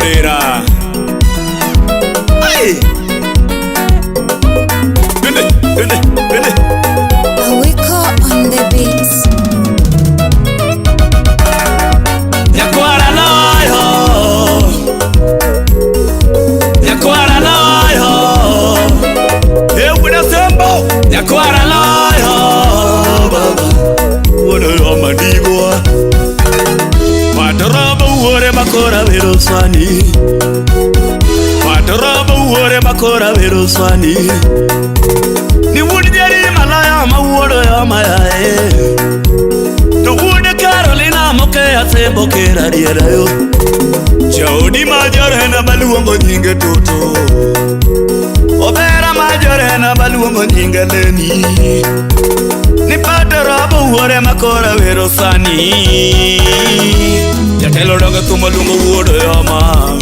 Vera. Hey. Really. Awiko on the beats. Nyakwara loyo. Nyakwara loyo. Ewe sembo. Nyakwara loyo. Baba. Wono yo mandigwa. Patroba uore makora vero swani. Patroba uore makora vero swani. Ni wudi jari malaya ma wuodo ya mayae. To wudi Carolina moke asembo kera diera yo. Jodi majore na baluongo nyinge toto. Obera majore na baluongo nyinge leni. Ni Patroba uore makora vero swani. Jatelo donga tumo lungo wuodo ya ma.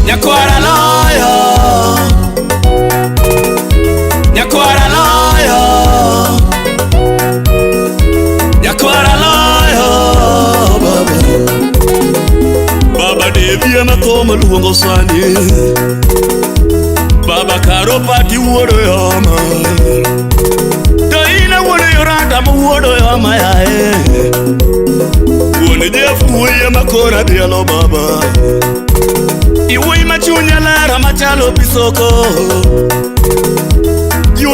Nyakwara loyo. Nyakwara loyo. Nyakwara loyo. Baba Devi amakoma luongo swani. Baba Karo pati wuodo yama. Taina wuodo yoranda ma wuodo yama yae. Wuone Jefu wuoye makora dialo baba. Iwuoyi machunya lera machalo pisoko.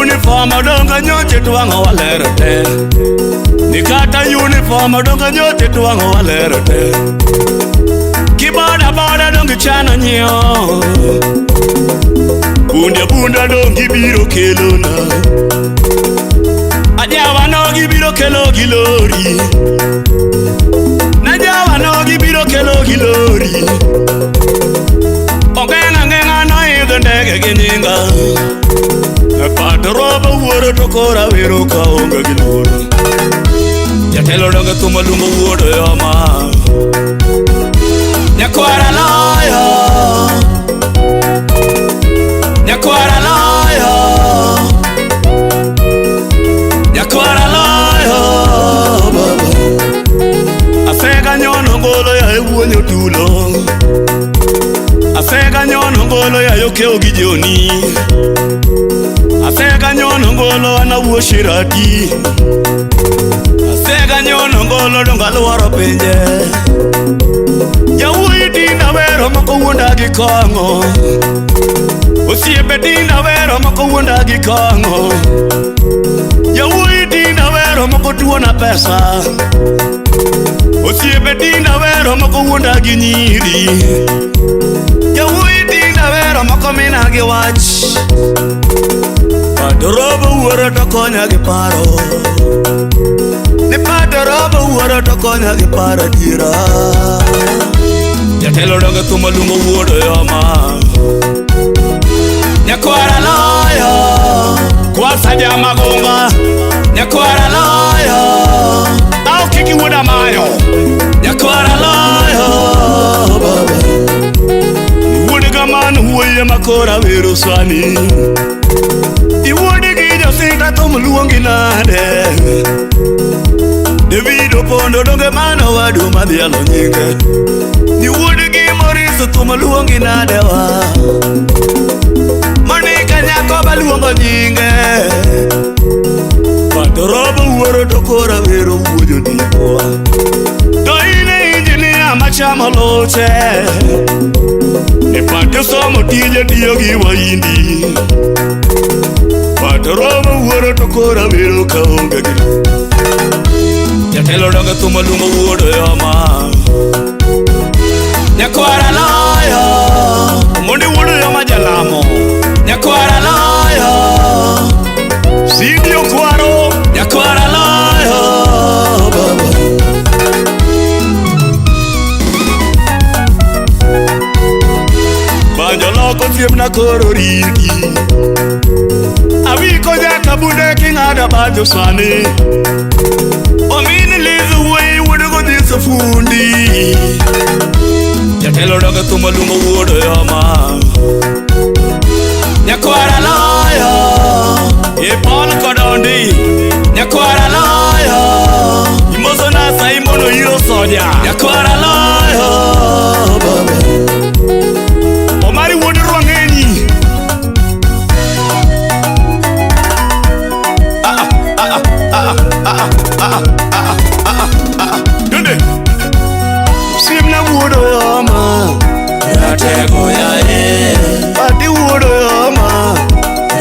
Uniform odonga nyote tuwango walero te. Nikata uniform odonga nyote tuwango walero te. Kiboda boda dongi chano nyo. Bunda dongi biro kelona. Ajawa nogi biro kelo gilori. Najawa nogi biro kelo gilori. Ongenga no idho ndege ginyinga. Patroba uore tokora vero kaonga giloro. Jatelo donga tumo lungo wuodo yama. Nyakwara loyo. Nyakwara loyo. Nyakwara loyo. Baba. Asega nyono ngolo ya ewuonyo tulo. Asega nyono ngolo ya yokeo gijoni. Asega nyono ngolo ana wuoshirati. Asega nyono ngolo donga luoro pinje. Yawuoyi dinda wero moko wuonda gi kongo. Osiepe dinda wero moko wuonda gi kongo. Yawuoyi dinda wero moko tuona pesa. Osiepe dinda wero moko wuonda gi nyiri. Yawuoyi dinda wero moko mina gi wach. Patroba uore to konya gi paro. Ni Patroba uore to konya gi paro dira. Jatelo donga tumo lungo wuodo yama. Nyakwara loyo. Kwasa jama gonga. Nyakwara loyo. Au kiki wuoda mayo. Nyakwara loyo. Baba. Wuoda gamano wuoye makora vero swani. Iwuodi gi josinta tumo luongi nade. David opondo donge mano wadu madhialo nyinge. Iwuodi gi Moriso tumo luongi nade wa. Monika nyako baluongo nyinge. Patroba uore tokora vero wuojo dipoa. To ine injinia machamo loche. E pati somo tije tiyo gi waindi. Patroba uore tokora vero kaonga gilo. Jatelo donga tumo lungo wuodo yama. Nyakwara loyo. Mundi wuodo yama jalamo. Nyakwara loyo. Sidio kwaro. Nyakwara loyo. Baba. Banjo loko tiemna koro rigi. Awiko jaka bude kingada bajo swani. Omini lizu wuoyi wuodo go dhiso fundi. Jatelo donga tumo lungo wuodo yama. Nyakwara loyo. E Paul Kodondi. Nyakwara loyo. Imoso nasa imono hiro soja. Nyakwara loyo. Baba. Simna wuodo yoma ratego yae ati wuodo yoma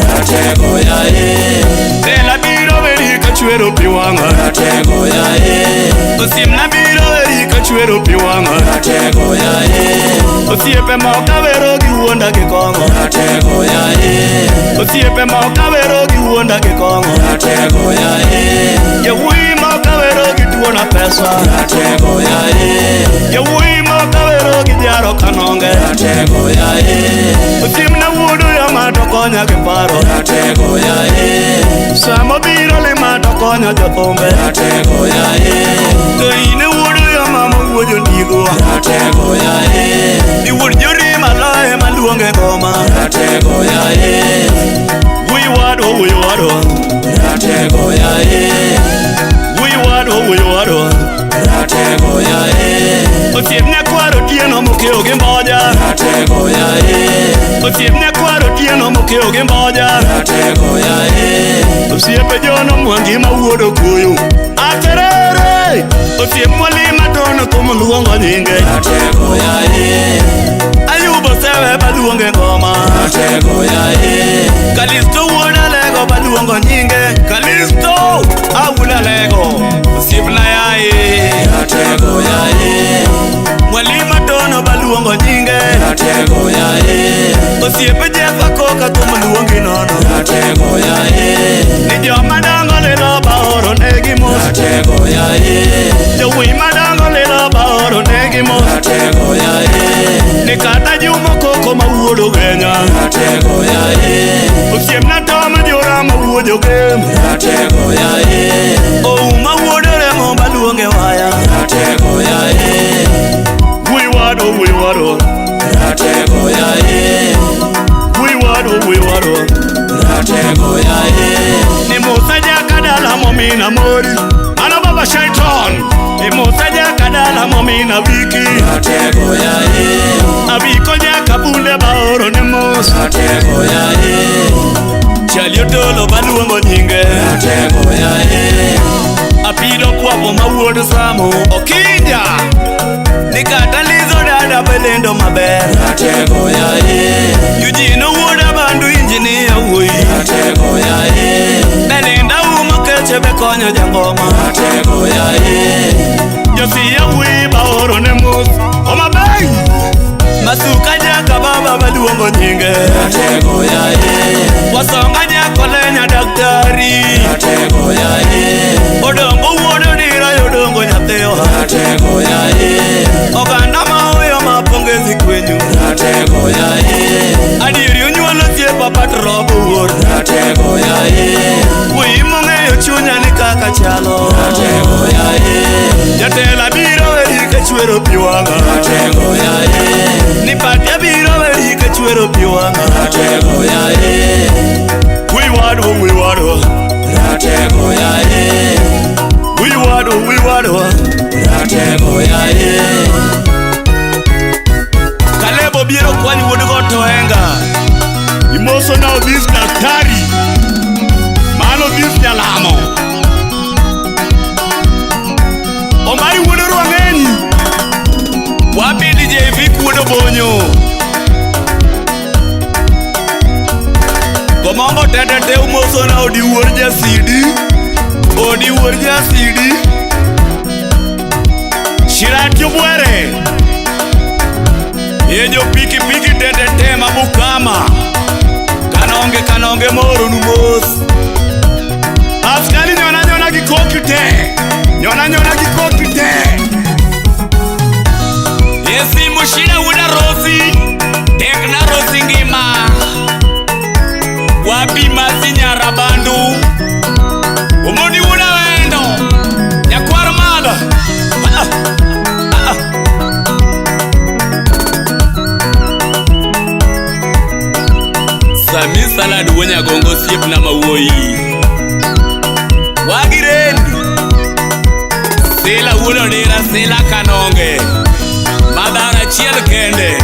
ratego yae Tela biro veri kachwero piwanga ratego yae Simna biro veri kachwero piwanga ratego yae Osiepe moka vero gi wuonda gi kongo ratego yae Osiepe moka vero gi wuonda gi kongo ratego yae Yawui moka vero gi tuona pesa ratego yae Yawui moka vero gi jaro kanonge ratego yae Osimna wuodo yoma to konya gi paro ratego yae Samo biro lima to konya jothumbe ratego yae To ine wuodo yoma mawuojo ndigo ratego yae Ni wuod jorima lae maluonge ngoma ratego yae Wi wado ratego yae Wi wado ratego yae Osiepne kwaro tieno mokeo gi mboja ratego yae Osiepne kwaro tieno mokeo gi mboja ratego yae Osiepe jono mwangi mawuodo kuyu aterere Osiep mwalima tono kumu luongo nyinge ratego yae Ayubo sewe baluonge ngoma ratego yae Kalisto wuoda lego baluongo nyinge Kalisto awula lego Osiepna yae ratego yae Mwalima tono baluongo nyinge ratego yae Osiepe jefa koka kumu luongi nono ratego yae Ni joma dango lilo baoro negi mos ratego yae Jowi madango lilo baoro negi mos ratego yae Ni kata jumo koko mawuodo genya ratego yae Osiepna toma jora mawuodo gem ratego yae Ou mawuodo remo baluonge waya ratego yae Wi wado ratego yae Wi wado ratego yae Ni Musa jaka dala momina mori Ano baba shaitan Ni Musa jaka dala momina wiki ratego yae Abiko jaka bunde baoro ni Musa ratego yae Chalio dolo baluongo nyinge ratego yae Apido kwapo mawuodo samo Okinja Nikata lizo dada belendo maber ratego yae Eugene wuoda bandu injinia wui ratego yae Belinda umo keche bekonyo jangoma ratego yae Josia wui baoro ne mus Oma bay Masuka jaka baba baluongo nyinge ratego yae Wasonga jako lenya daktari ratego yae Odongo wuodo dira yodongo nyatheo ratego yae Oganda maoyo mapongezi kwenyu ratego yae Adiri unyuolo siepa patrobo wuor ratego yae Wi mong'eyo chunya ni kaka chalo ratego yae Jatela biro weri kachwero piwanga ratego yae Ni patia biro weri kachwero piwanga ratego yae Wi wado ratego yae Wi wado ratego yae Kalebo biro kwani wuod go toenga Imoso now this daktari Mano this nyalamo Omari wuodo rwang'eni Wapi DJ Vic wuodo bonyo Gomongo tete umoso na odi wuor jasidi Odi wuor jasidi Shiratio bwere Yejo piki tete mabukama Kanonge moro numos Askali nyona gikokite Nyona gikokite Yesi mushina wuda rosi Tekna rosi ngima Wapi masi nyarabandu Umoni wuda wendo Nyakwar mada Sami salad wonya gongo siep na mawoi Wagirendi Sela wulo dira sela kanonge Madara chiel kende